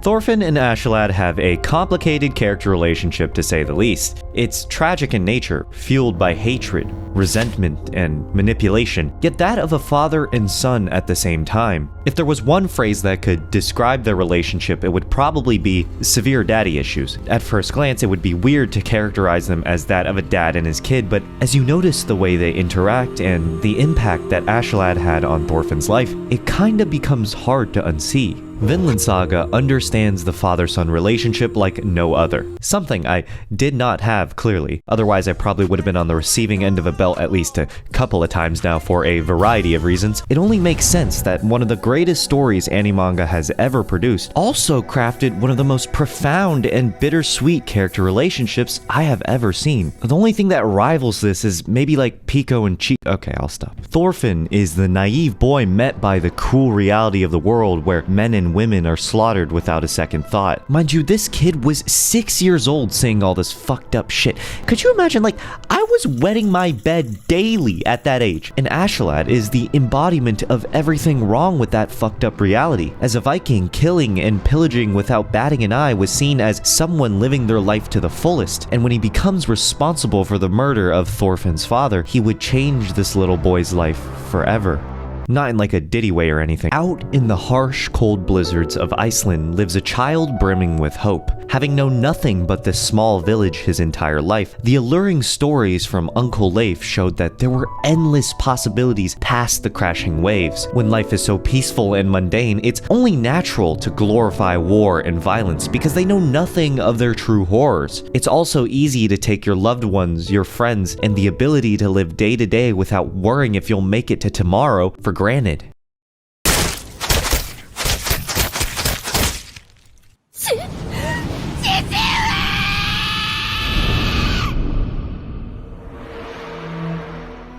Thorfinn and Askeladd have a complicated character relationship to say the least. It's tragic in nature, fueled by hatred, resentment, and manipulation, yet that of a father and son at the same time. If there was one phrase that could describe their relationship, it would probably be severe daddy issues. At first glance, it would be weird to characterize them as that of a dad and his kid, but as you notice the way they interact and the impact that Askeladd had on Thorfinn's life, it kinda becomes hard to unsee. Vinland Saga understands the father-son relationship like no other. Something I did not have clearly, otherwise I probably would have been on the receiving end of a belt at least a couple of times now for a variety of reasons. It only makes sense that one of the greatest stories manga has ever produced also crafted one of the most profound and bittersweet character relationships I have ever seen. The only thing that rivals this is maybe like Pico and Chi. Okay, I'll stop. Thorfinn is the naive boy met by the cruel reality of the world where men and women are slaughtered without a second thought. Mind you, this kid was 6 years old saying all this fucked up shit. Could you imagine, like, I was wetting my bed daily at that age. And Askeladd is the embodiment of everything wrong with that fucked up reality. As a Viking, killing and pillaging without batting an eye was seen as someone living their life to the fullest. And when he becomes responsible for the murder of Thorfinn's father, he would change this little boy's life forever. Not in like a ditty way or anything. Out in the harsh, cold blizzards of Iceland lives a child brimming with hope. Having known nothing but this small village his entire life, the alluring stories from Uncle Leif showed that there were endless possibilities past the crashing waves. When life is so peaceful and mundane, it's only natural to glorify war and violence because they know nothing of their true horrors. It's also easy to take your loved ones, your friends, and the ability to live day to day without worrying if you'll make it to tomorrow for granted.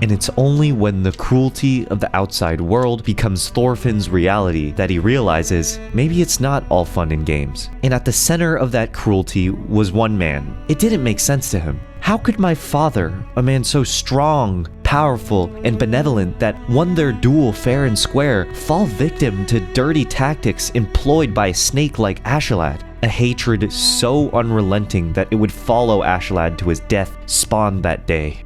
And it's only when the cruelty of the outside world becomes Thorfinn's reality that he realizes maybe it's not all fun and games. And at the center of that cruelty was one man. It didn't make sense to him. How could my father, a man so strong, powerful, and benevolent that won their duel fair and square, fall victim to dirty tactics employed by a snake like Askeladd? A hatred so unrelenting that it would follow Askeladd to his death spawned that day.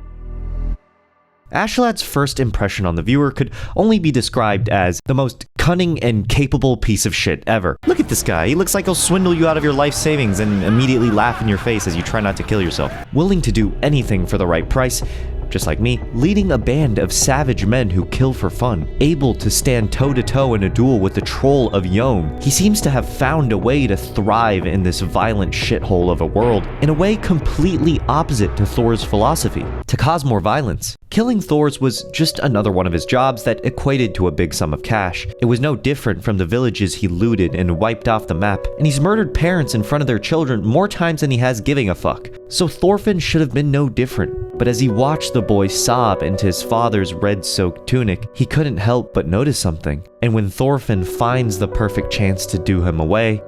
Askeladd's first impression on the viewer could only be described as the most cunning and capable piece of shit ever. Look at this guy, he looks like he'll swindle you out of your life savings and immediately laugh in your face as you try not to kill yourself. Willing to do anything for the right price, just like me, leading a band of savage men who kill for fun, able to stand toe-to-toe in a duel with the troll of Yom. He seems to have found a way to thrive in this violent shithole of a world, in a way completely opposite to Thor's philosophy, to cause more violence. Killing Thor's was just another one of his jobs that equated to a big sum of cash. It was no different from the villages he looted and wiped off the map, and he's murdered parents in front of their children more times than he has giving a fuck. So Thorfinn should have been no different. But as he watched the boy sob into his father's red-soaked tunic, he couldn't help but notice something. And when Thorfinn finds the perfect chance to do him away,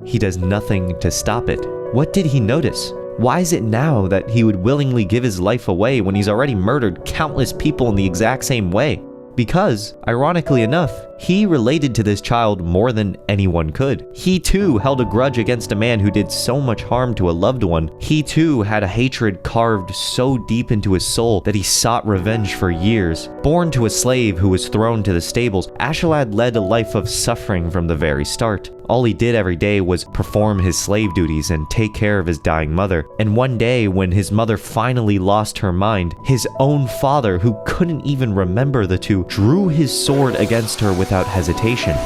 he does nothing to stop it. What did he notice? Why is it now that he would willingly give his life away when he's already murdered countless people in the exact same way? Because, ironically enough, he related to this child more than anyone could. He too held a grudge against a man who did so much harm to a loved one. He too had a hatred carved so deep into his soul that he sought revenge for years. Born to a slave who was thrown to the stables, Askeladd led a life of suffering from the very start. All he did every day was perform his slave duties and take care of his dying mother. And one day, when his mother finally lost her mind, his own father, who couldn't even remember the two, drew his sword against her without hesitation.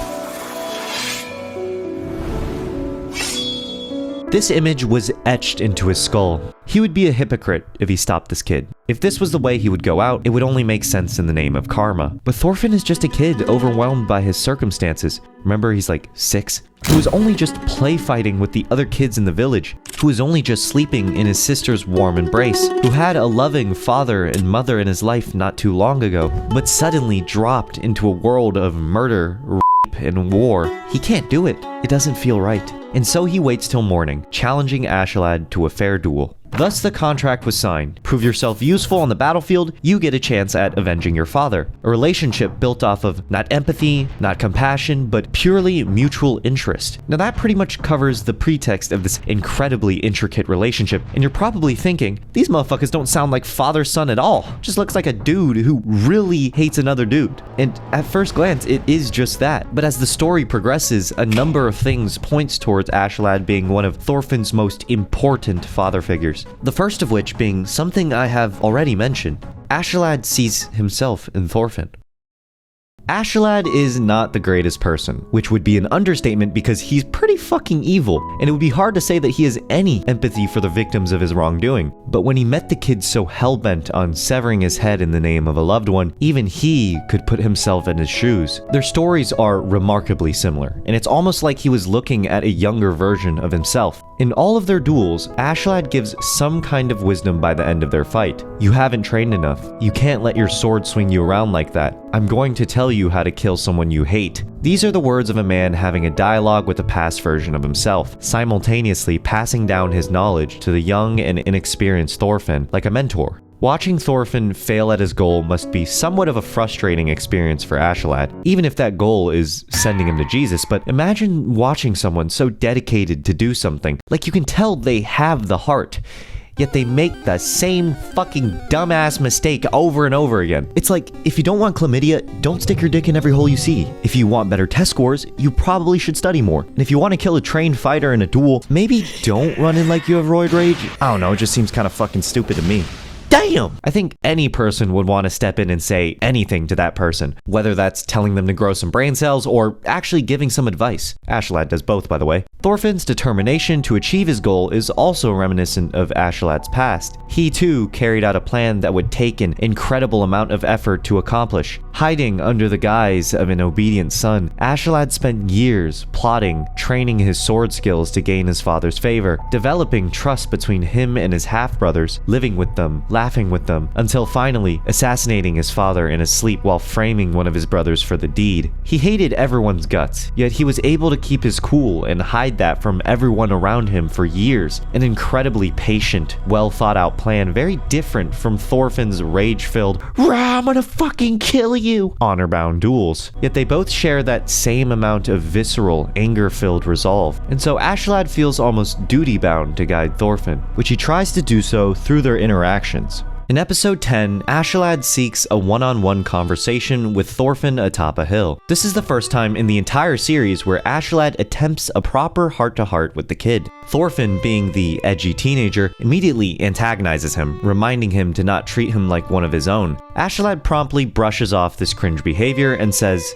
This image was etched into his skull. He would be a hypocrite if he stopped this kid. If this was the way he would go out, it would only make sense in the name of karma. But Thorfinn is just a kid overwhelmed by his circumstances. Remember, he's like 6? Who was only just play fighting with the other kids in the village. Who was only just sleeping in his sister's warm embrace. Who had a loving father and mother in his life not too long ago, but suddenly dropped into a world of murder, rape, and war. He can't do it. It doesn't feel right. And so he waits till morning, challenging Askeladd to a fair duel. Thus, the contract was signed. Prove yourself useful on the battlefield, you get a chance at avenging your father. A relationship built off of not empathy, not compassion, but purely mutual interest. Now that pretty much covers the pretext of this incredibly intricate relationship, and you're probably thinking, these motherfuckers don't sound like father-son at all. Just looks like a dude who really hates another dude. And at first glance, it is just that. But as the story progresses, a number of things points towards Askeladd being one of Thorfinn's most important father figures. The first of which being something I have already mentioned. Askeladd sees himself in Thorfinn. Askeladd is not the greatest person, which would be an understatement because he's pretty fucking evil, and it would be hard to say that he has any empathy for the victims of his wrongdoing. But when he met the kid so hellbent on severing his head in the name of a loved one, even he could put himself in his shoes. Their stories are remarkably similar, and it's almost like he was looking at a younger version of himself. In all of their duels, Askeladd gives some kind of wisdom by the end of their fight. You haven't trained enough. You can't let your sword swing you around like that. I'm going to tell you how to kill someone you hate. These are the words of a man having a dialogue with a past version of himself, simultaneously passing down his knowledge to the young and inexperienced Thorfinn like a mentor. Watching Thorfinn fail at his goal must be somewhat of a frustrating experience for Askeladd, even if that goal is sending him to Jesus. But imagine watching someone so dedicated to do something, like you can tell they have the heart, yet they make the same fucking dumbass mistake over and over again. It's like, if you don't want chlamydia, don't stick your dick in every hole you see. If you want better test scores, you probably should study more. And if you want to kill a trained fighter in a duel, maybe don't run in like you have roid rage. I don't know, it just seems kind of fucking stupid to me. Damn! I think any person would want to step in and say anything to that person, whether that's telling them to grow some brain cells or actually giving some advice. Askeladd does both, by the way. Thorfinn's determination to achieve his goal is also reminiscent of Askeladd's past. He too carried out a plan that would take an incredible amount of effort to accomplish. Hiding under the guise of an obedient son, Askeladd spent years plotting, training his sword skills to gain his father's favor, developing trust between him and his half-brothers, living with them, laughing with them, until finally assassinating his father in his sleep while framing one of his brothers for the deed. He hated everyone's guts, yet he was able to keep his cool and hide that from everyone around him for years. An incredibly patient, well thought out plan, very different from Thorfinn's rage-filled, "Rah, I'm gonna fucking kill you," honor-bound duels. Yet they both share that same amount of visceral, anger-filled resolve, and so Askeladd feels almost duty-bound to guide Thorfinn, which he tries to do so through their interactions. In episode 10, Askeladd seeks a one-on-one conversation with Thorfinn atop a hill. This is the first time in the entire series where Askeladd attempts a proper heart-to-heart with the kid. Thorfinn, being the edgy teenager, immediately antagonizes him, reminding him to not treat him like one of his own. Askeladd promptly brushes off this cringe behavior and says,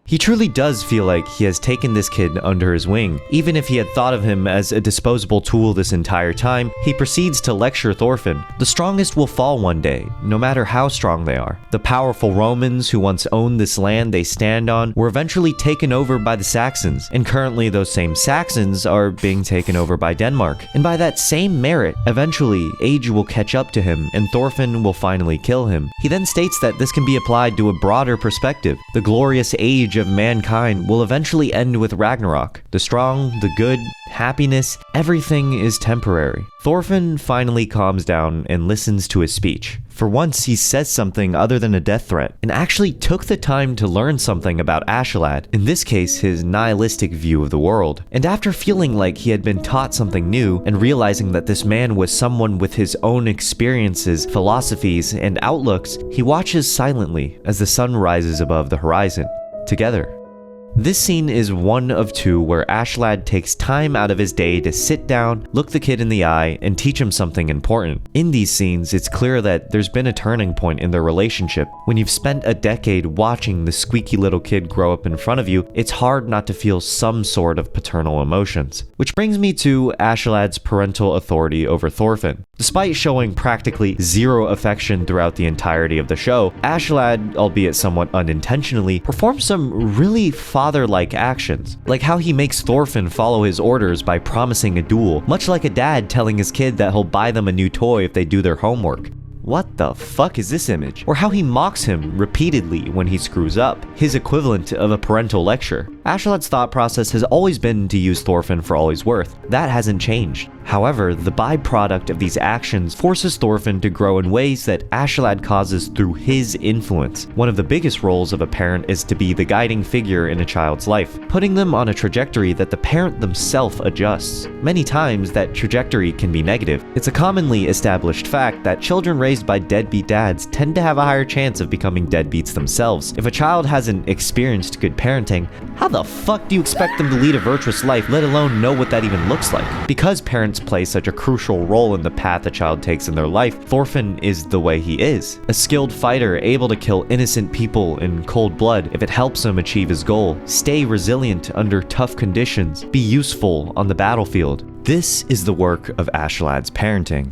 he truly does feel like he has taken this kid under his wing. Even if he had thought of him as a disposable tool this entire time, he proceeds to lecture Thorfinn. The strongest will fall one day, no matter how strong they are. The powerful Romans who once owned this land they stand on were eventually taken over by the Saxons, and currently those same Saxons are being taken over by Denmark. And by that same merit, eventually age will catch up to him and Thorfinn will finally kill him. He then states that this can be applied to a broader perspective. The glorious age of mankind will eventually end with Ragnarok. The strong, the good, happiness, everything is temporary. Thorfinn finally calms down and listens to his speech. For once, he says something other than a death threat, and actually took the time to learn something about Askeladd, in this case his nihilistic view of the world. And after feeling like he had been taught something new, and realizing that this man was someone with his own experiences, philosophies, and outlooks, he watches silently as the sun rises above the horizon. Together. This scene is one of two where Askeladd takes time out of his day to sit down, look the kid in the eye, and teach him something important. In these scenes, it's clear that there's been a turning point in their relationship. When you've spent a decade watching the squeaky little kid grow up in front of you, it's hard not to feel some sort of paternal emotions. Which brings me to Askeladd's parental authority over Thorfinn. Despite showing practically zero affection throughout the entirety of the show, Askeladd, albeit somewhat unintentionally, performs some really father-like actions, like how he makes Thorfinn follow his orders by promising a duel, much like a dad telling his kid that he'll buy them a new toy if they do their homework. what the fuck is this image? Or how he mocks him repeatedly when he screws up, his equivalent of a parental lecture. Askeladd's thought process has always been to use Thorfinn for all he's worth. That hasn't changed. However, the byproduct of these actions forces Thorfinn to grow in ways that Askeladd causes through his influence. One of the biggest roles of a parent is to be the guiding figure in a child's life, putting them on a trajectory that the parent themselves adjusts. Many times, that trajectory can be negative. It's a commonly established fact that children raised by deadbeat dads tend to have a higher chance of becoming deadbeats themselves. If a child hasn't experienced good parenting, how the fuck do you expect them to lead a virtuous life, let alone know what that even looks like? Because parents play such a crucial role in the path a child takes in their life, Thorfinn is the way he is. A skilled fighter able to kill innocent people in cold blood if it helps him achieve his goal, stay resilient under tough conditions, be useful on the battlefield. This is the work of Askeladd's parenting.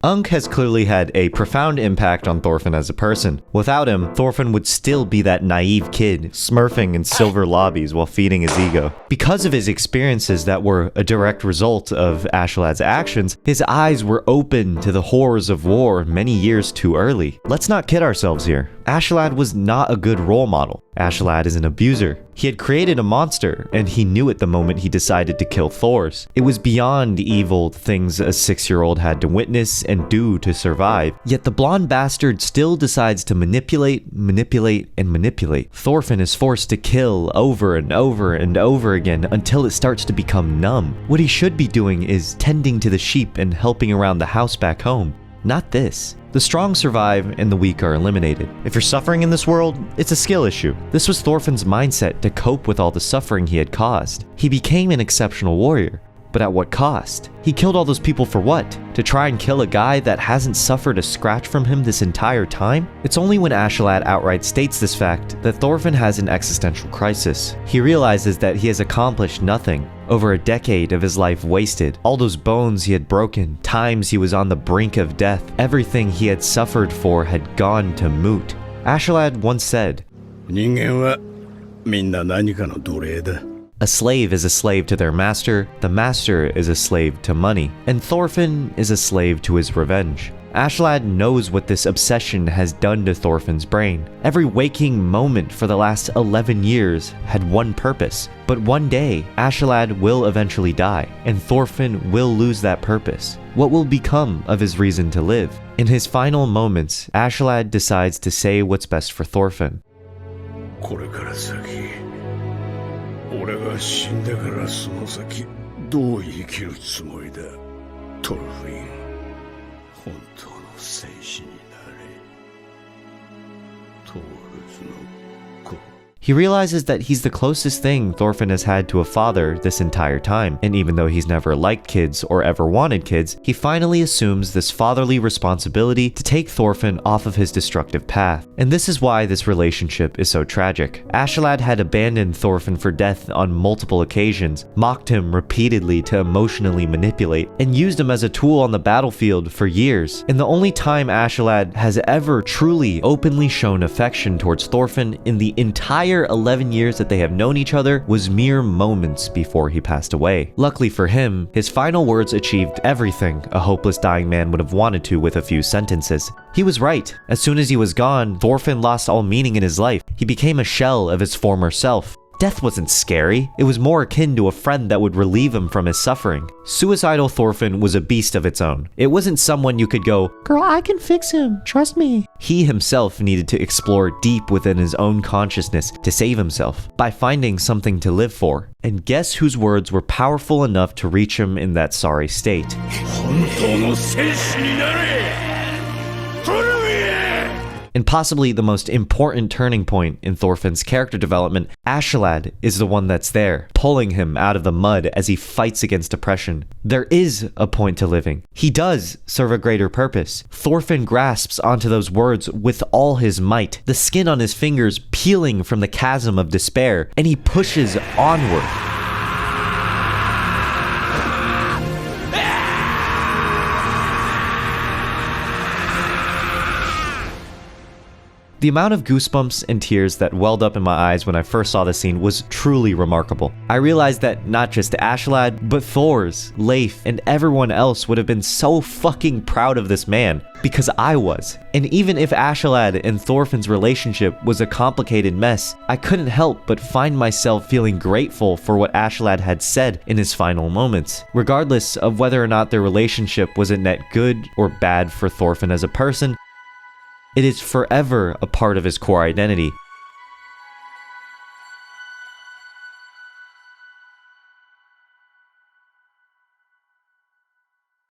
Unk has clearly had a profound impact on Thorfinn as a person. Without him, Thorfinn would still be that naive kid, smurfing in silver lobbies while feeding his ego. Because of his experiences that were a direct result of Askeladd's actions, his eyes were open to the horrors of war many years too early. Let's not kid ourselves here. Askeladd was not a good role model. Askeladd is an abuser. He had created a monster, and he knew it the moment he decided to kill Thors. It was beyond evil things a 6-year-old had to witness and do to survive. Yet the blonde bastard still decides to manipulate. Thorfinn is forced to kill over and over and over again until it starts to become numb. What he should be doing is tending to the sheep and helping around the house back home. Not this. The strong survive and the weak are eliminated. If you're suffering in this world, it's a skill issue. This was Thorfinn's mindset to cope with all the suffering he had caused. He became an exceptional warrior, but at what cost? He killed all those people for what? To try and kill a guy that hasn't suffered a scratch from him this entire time? It's only when Askeladd outright states this fact that Thorfinn has an existential crisis. He realizes that he has accomplished nothing. Over a decade of his life wasted, all those bones he had broken, times he was on the brink of death, everything he had suffered for had gone to moot. Askeladd once said, "A slave is a slave to their master, the master is a slave to money, and Thorfinn is a slave to his revenge." Askeladd knows what this obsession has done to Thorfinn's brain. Every waking moment for the last 11 years had one purpose. But one day, Askeladd will eventually die, and Thorfinn will lose that purpose. What will become of his reason to live? In his final moments, Askeladd decides to say what's best for Thorfinn. これから先、俺が死んでからその先、どう生きるつもりだ、トルフィン。本当の戦士になれ。トールズの子。 He realizes that he's the closest thing Thorfinn has had to a father this entire time, and even though he's never liked kids or ever wanted kids, he finally assumes this fatherly responsibility to take Thorfinn off of his destructive path. And this is why this relationship is so tragic. Askeladd had abandoned Thorfinn for death on multiple occasions, mocked him repeatedly to emotionally manipulate, and used him as a tool on the battlefield for years. And the only time Askeladd has ever truly openly shown affection towards Thorfinn in the entire 11 years that they have known each other was mere moments before he passed away. Luckily for him, his final words achieved everything a hopeless dying man would have wanted to with a few sentences. He was right. As soon as he was gone, Thorfinn lost all meaning in his life. He became a shell of his former self. Death wasn't scary. It was more akin to a friend that would relieve him from his suffering. Suicidal Thorfinn was a beast of its own. It wasn't someone you could go, "Girl, I can fix him, trust me." He himself needed to explore deep within his own consciousness to save himself by finding something to live for. And guess whose words were powerful enough to reach him in that sorry state? 本当の戦士になれ。トルフィン。 And possibly the most important turning point in Thorfinn's character development, Askeladd is the one that's there, pulling him out of the mud as he fights against oppression. There is a point to living. He does serve a greater purpose. Thorfinn grasps onto those words with all his might, the skin on his fingers peeling from the chasm of despair, and he pushes onward. The amount of goosebumps and tears that welled up in my eyes when I first saw the scene was truly remarkable. I realized that not just Askeladd, but Thors, Leif, and everyone else would have been so fucking proud of this man, because I was. And even if Askeladd and Thorfinn's relationship was a complicated mess, I couldn't help but find myself feeling grateful for what Askeladd had said in his final moments. Regardless of whether or not their relationship was a net good or bad for Thorfinn as a person, it is forever a part of his core identity,